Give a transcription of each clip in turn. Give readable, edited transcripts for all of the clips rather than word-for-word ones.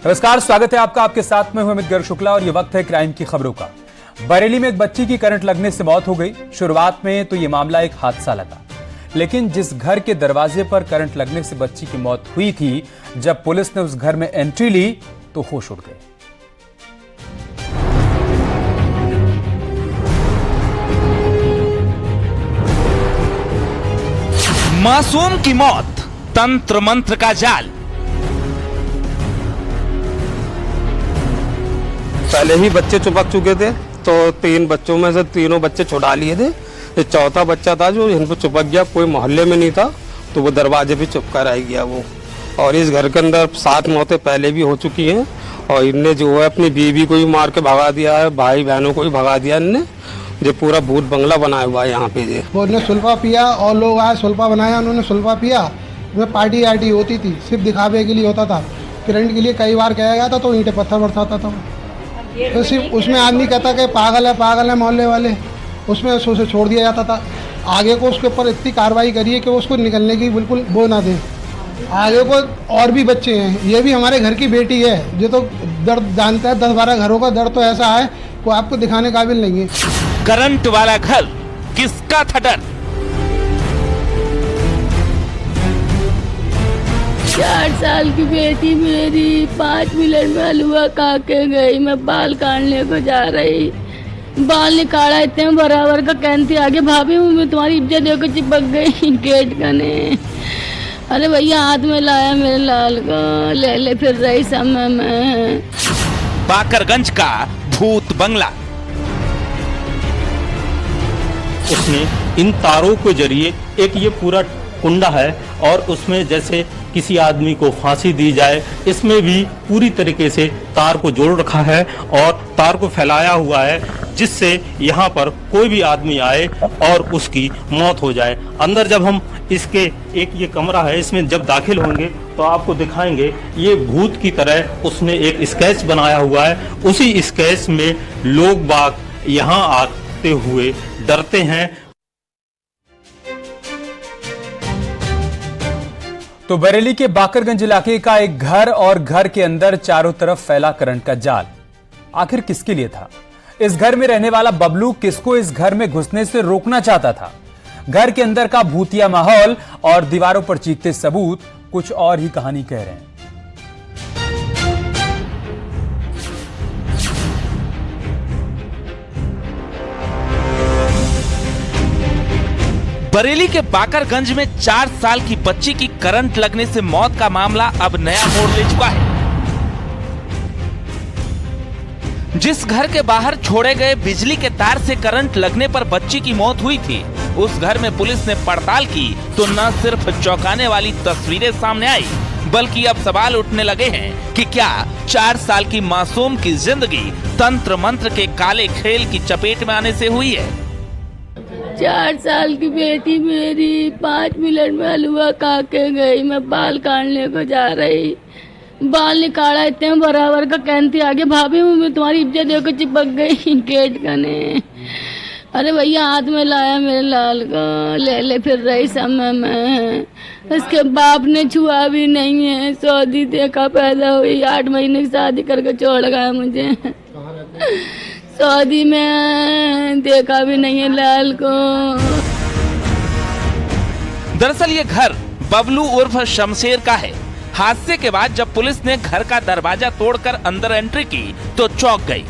नमस्कार, स्वागत है आपका। आपके साथ में हूं अमित गर्ग शुक्ला और ये वक्त है क्राइम की खबरों का। बरेली में एक बच्ची की करंट लगने से मौत हो गई। शुरुआत में तो ये मामला एक हादसा लगा, लेकिन जिस घर के दरवाजे पर करंट लगने से बच्ची की मौत हुई थी, जब पुलिस ने उस घर में एंट्री ली तो होश उड़ गए। मासूम की मौत, तंत्र मंत्र का जाल। पहले ही बच्चे चिपक चुके थे, तो 3 बच्चों में से तीनों बच्चे छुड़ा लिए थे। ये चौथा बच्चा था जो इन पर चिपक गया, कोई मोहल्ले में नहीं था, तो वो दरवाजे पे चिपका रह गया वो। और इस घर के अंदर 7 मौतें पहले भी हो चुकी हैं, और इनने जो है अपनी बीवी को भी मार के भगा दिया है, भाई बहनों को भी भगा दिया इनने। जो पूरा भूत बंगला बनाया हुआ है यहाँ पे। ये उन्होंने सुल्फा पिया और लोग आए, सुल्फा बनाया, उन्होंने सुल्फा पिया। उसमें पार्टी आर्टी होती थी, सिर्फ दिखावे के लिए होता था। करंट के लिए कई बार कहा गया था तो ईंटें पत्थर बरसाता था। तो सिर्फ उसमें आदमी कहता कि पागल है मोहल्ले वाले, उसमें उसे छोड़ दिया जाता था। आगे को उसके ऊपर इतनी कार्रवाई करिए कि उसको निकलने की बिल्कुल वो ना दें। आगे को और भी बच्चे हैं, ये भी हमारे घर की बेटी है, जो तो दर्द जानता है। 10-12 घरों का दर्द तो ऐसा है वो आपको दिखाने काबिल नहीं है। करंट वाला घर, किसका था डर? 4 साल की बेटी मेरी 5 मिनट में हलवा खा के गई। मैं बाल काटने को जा रही, बाल निकाला, इतने बराबर का कहती आगे, भाभी मैं तुम्हारी इज्जत देकर चिपक गई गेट कने। अरे भैया हाथ में लाया मेरे लाल का, ले फिर रही समय में। बाकरगंज का भूत बंगला। उसने इन तारों के जरिए एक ये पूरा कुंडा है, और उसमें जैसे किसी आदमी को फांसी दी जाए, इसमें भी पूरी तरीके से तार को जोड़ रखा है और तार को फैलाया हुआ है, जिससे यहाँ पर कोई भी आदमी आए और उसकी मौत हो जाए। अंदर जब हम इसके एक ये कमरा है, इसमें जब दाखिल होंगे तो आपको दिखाएंगे ये भूत की तरह उसने एक स्केच बनाया हुआ है। उसी स्केच में लोग बाग यहाँ आते हुए डरते हैं। तो बरेली के बाकरगंज इलाके का एक घर और घर के अंदर चारों तरफ फैला करंट का जाल, आखिर किसके लिए था? इस घर में रहने वाला बबलू किसको इस घर में घुसने से रोकना चाहता था? घर के अंदर का भूतिया माहौल और दीवारों पर चीखते सबूत कुछ और ही कहानी कह रहे हैं। बरेली के बाकरगंज में 4 साल की बच्ची की करंट लगने से मौत का मामला अब नया मोड़ ले चुका है। जिस घर के बाहर छोड़े गए बिजली के तार से करंट लगने पर बच्ची की मौत हुई थी, उस घर में पुलिस ने पड़ताल की तो न सिर्फ चौंकाने वाली तस्वीरें सामने आई, बल्कि अब सवाल उठने लगे हैं कि क्या 4 साल की मासूम की जिंदगी तंत्र मंत्र के काले खेल की चपेट में आने से हुई है। 4 साल की बेटी मेरी 5 मिनट में हलवा खा के गई। मैं बाल काटने को जा रही, बाल निकाला, इतने बराबर का कहती आगे, भाभी मैं तुम्हारी इज्जत देकर चिपक गई गेट कने। अरे भैया हाथ में लाया मेरे लाल का, ले फिर रही समय में। इसके बाप ने छुआ भी नहीं है, सऊदी देखा पैदा हुई, 8 महीने की शादी करके छोड़ गया मुझे। सऊदी में देखा भी नहीं है लाल को। दरअसल ये घर बबलू उर्फ शमशेर का है। हादसे के बाद जब पुलिस ने घर का दरवाजा तोड़कर अंदर एंट्री की तो चौंक गई।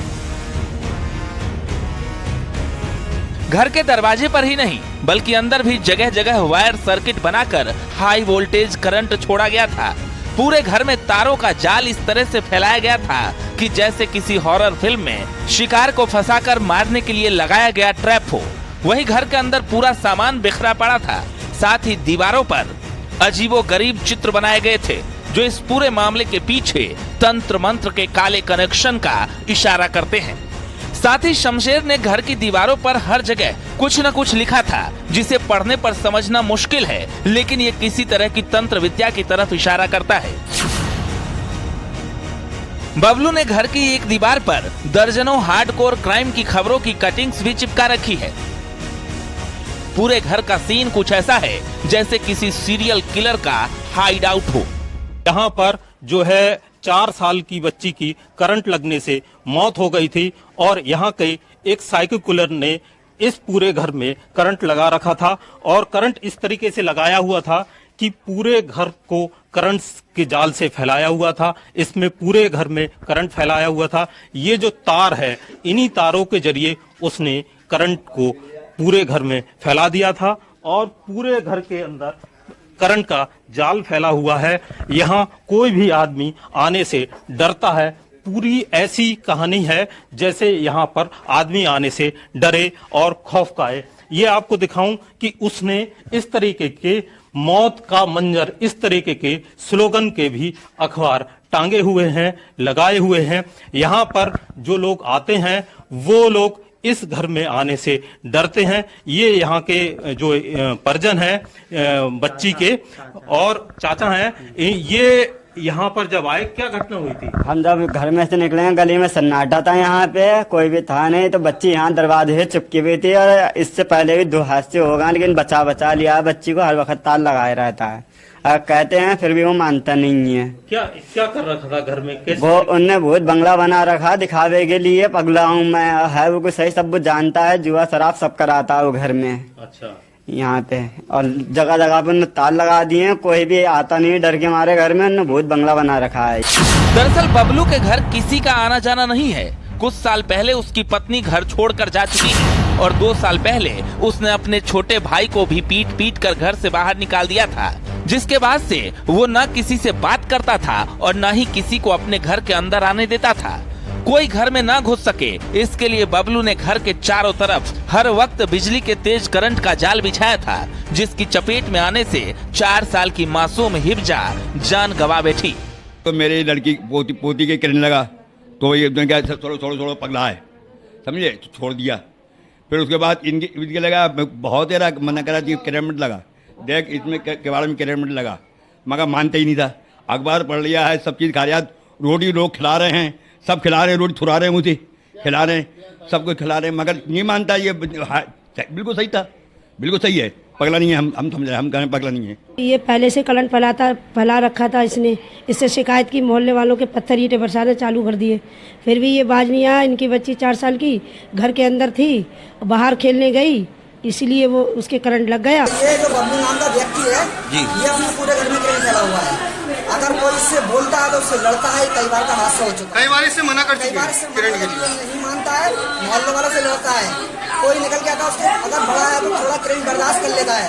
घर के दरवाजे पर ही नहीं बल्कि अंदर भी जगह जगह वायर सर्किट बनाकर हाई वोल्टेज करंट छोड़ा गया था। पूरे घर में तारों का जाल इस तरह से फैलाया गया था कि जैसे किसी हॉरर फिल्म में शिकार को फंसाकर मारने के लिए लगाया गया ट्रैप हो। वहीं घर के अंदर पूरा सामान बिखरा पड़ा था, साथ ही दीवारों पर अजीबोगरीब चित्र बनाए गए थे, जो इस पूरे मामले के पीछे तंत्र मंत्र के काले कनेक्शन का इशारा करते हैं। साथ ही शमशेर ने घर की दीवारों पर हर जगह कुछ न कुछ लिखा था, जिसे पढ़ने पर समझना मुश्किल है, लेकिन ये किसी तरह की तंत्र विद्या की तरफ इशारा करता है। बबलू ने घर की एक दीवार पर दर्जनों हार्डकोर क्राइम की खबरों की कटिंग्स भी चिपका रखी है। पूरे घर का सीन कुछ ऐसा है जैसे किसी सीरियल किलर का हाइड आउट हो। यहाँ पर जो है 4 साल की बच्ची की करंट लगने से मौत हो गई थी और यहाँ के एक साइकिल किलर ने इस पूरे घर में करंट लगा रखा था और करंट इस तरीके से लगाया हुआ था कि पूरे घर को करंट के जाल से फैलाया हुआ था। इसमें पूरे घर में करंट फैलाया हुआ था। ये जो तार है, इन्हीं तारों के जरिए उसने करंट को पूरे घर में फैला दिया था और पूरे घर के अंदर करंट का जाल फैला हुआ है। यहाँ कोई भी आदमी आने से डरता है। पूरी ऐसी कहानी है जैसे यहाँ पर आदमी आने से डरे और खौफ खाए। ये आपको दिखाऊं कि उसने इस तरीके के मौत का मंजर, इस तरीके के स्लोगन के भी अखबार टांगे हुए हैं, लगाए हुए हैं। यहाँ पर जो लोग आते हैं वो लोग इस घर में आने से डरते हैं। ये यहाँ के जो परिजन हैं बच्ची के और चाचा हैं, ये यहाँ पर जब आए क्या घटना हुई थी? हम जब घर में से निकले हैं, गली में सन्नाटा था, यहाँ पे कोई भी था नहीं, तो बच्ची यहाँ दरवाजे से चिपकी हुई थी और इससे पहले भी 2 हादसे हो गए, लेकिन बचा लिया। बच्ची को हर वक्त तार लगाए रहता है। कहते हैं फिर भी वो मानता नहीं है। क्या कर रखा था घर में? वो उनने बहुत बंगला बना रखा दिखावे के लिए, पगला हूँ मैं, है वो कुछ सही, सब कुछ जानता है, जुआ शराब सब कराता है वो घर में। अच्छा। यहाँ पे और जगह जगह पे उन्होंने तार लगा दिए हैं, कोई भी आता नहीं डर के मारे। घर में उन्होंने बहुत बंगला बना रखा है। दरअसल बबलू के घर किसी का आना जाना नहीं है। कुछ साल पहले उसकी पत्नी घर छोड़कर जा चुकी है और 2 साल पहले उसने अपने छोटे भाई को भी पीट कर घर से बाहर निकाल दिया था, जिसके बाद से वो न किसी से बात करता था और न ही किसी को अपने घर के अंदर आने देता था। कोई घर में ना घुस सके, इसके लिए बबलू ने घर के चारों तरफ हर वक्त बिजली के तेज करंट का जाल बिछाया था, जिसकी चपेट में आने से 4 साल की मासूम हिब्जा जान गंवा बैठी। तो मेरी लड़की पोती के करने लगा, तो ये क्या छोड़ो पगला है, समझे, तो छोड़ दिया। फिर उसके बाद इनके लगा, बहुत देर मना करा कि करंट लगा, देख इसमें केवाड़ में करंट लगा, मगर मानते ही नहीं था। अखबार पढ़ लिया है, सब चीज़ खा लिया, रोटी लोग खिला रहे हैं, सब खिला रहे हैं, रोटी थुरा रहे हैं, मुझे खिला रहे हैं, सब कुछ खिला रहे हैं, मगर नहीं मानता। ये बिल्कुल सही था, बिल्कुल सही है, पगला नहीं है। हम समझ रहे, हम कहें पगला नहीं है। ये पहले से करंट फैला रखा था इसने, इससे शिकायत की, मोहल्ले वालों के पत्थर ईंटें बरसाने चालू कर दिए, फिर भी ये बाज नहीं आया। इनकी बच्ची 4 साल की घर के अंदर थी, बाहर खेलने गई, इसलिए वो उसके करंट लग गया। ये जो बबलू नाम का व्यक्ति है जी, ये अपने पूरे घर में करंट फैला हुआ है। अगर कोई इससे बोलता है तो उससे लड़ता है। कई बार का हादसा हो चुका है, कई बार इससे मना कर चुके हैं, करंट के लिए नहीं मानता है, मोहल्ले वालों से लड़ता है। कोई निकल के आता है उसके, अगर बड़ा है तो थोड़ा करंट बर्दाश्त कर लेता है।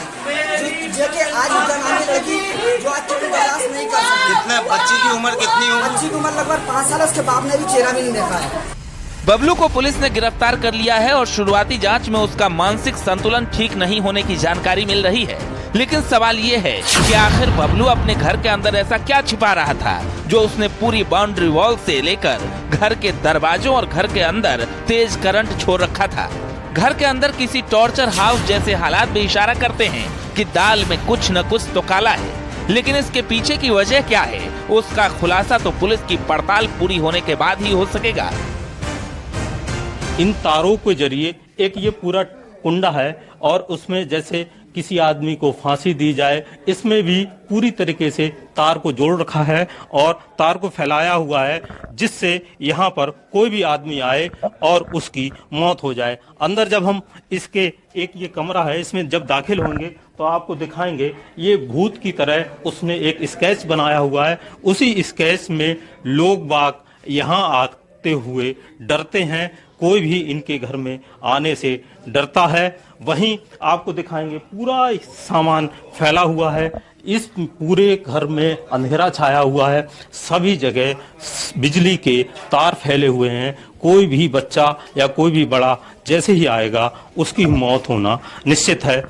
जो कि आज उनका नाम की लड़की जो आज करंट बर्दाश्त नहीं कर सकती। कितना बच्ची की उम्र कितनी है? बच्ची की उम्र लगभग 5 साल है। उसके बाप ने भी चेहरा भी नहीं देखा है। बबलू को पुलिस ने गिरफ्तार कर लिया है और शुरुआती जांच में उसका मानसिक संतुलन ठीक नहीं होने की जानकारी मिल रही है। लेकिन सवाल ये है कि आखिर बबलू अपने घर के अंदर ऐसा क्या छिपा रहा था जो उसने पूरी बाउंड्री वॉल से लेकर घर के दरवाजों और घर के अंदर तेज करंट छोड़ रखा था। घर के अंदर किसी टॉर्चर हाउस जैसे हालात भी इशारा करते हैं कि दाल में कुछ न कुछ तो काला है, लेकिन इसके पीछे की वजह क्या है, उसका खुलासा तो पुलिस की पड़ताल पूरी होने के बाद ही हो सकेगा। इन तारों के जरिए एक ये पूरा कुंडा है और उसमें जैसे किसी आदमी को फांसी दी जाए, इसमें भी पूरी तरीके से तार को जोड़ रखा है और तार को फैलाया हुआ है, जिससे यहाँ पर कोई भी आदमी आए और उसकी मौत हो जाए। अंदर जब हम इसके एक ये कमरा है, इसमें जब दाखिल होंगे तो आपको दिखाएंगे, ये भूत की तरह उसने एक स्केच बनाया हुआ है। उसी स्केच में लोग बाग यहाँ आते हुए डरते हैं, कोई भी इनके घर में आने से डरता है। वहीं आपको दिखाएंगे पूरा सामान फैला हुआ है, इस पूरे घर में अंधेरा छाया हुआ है, सभी जगह बिजली के तार फैले हुए हैं। कोई भी बच्चा या कोई भी बड़ा जैसे ही आएगा उसकी मौत होना निश्चित है।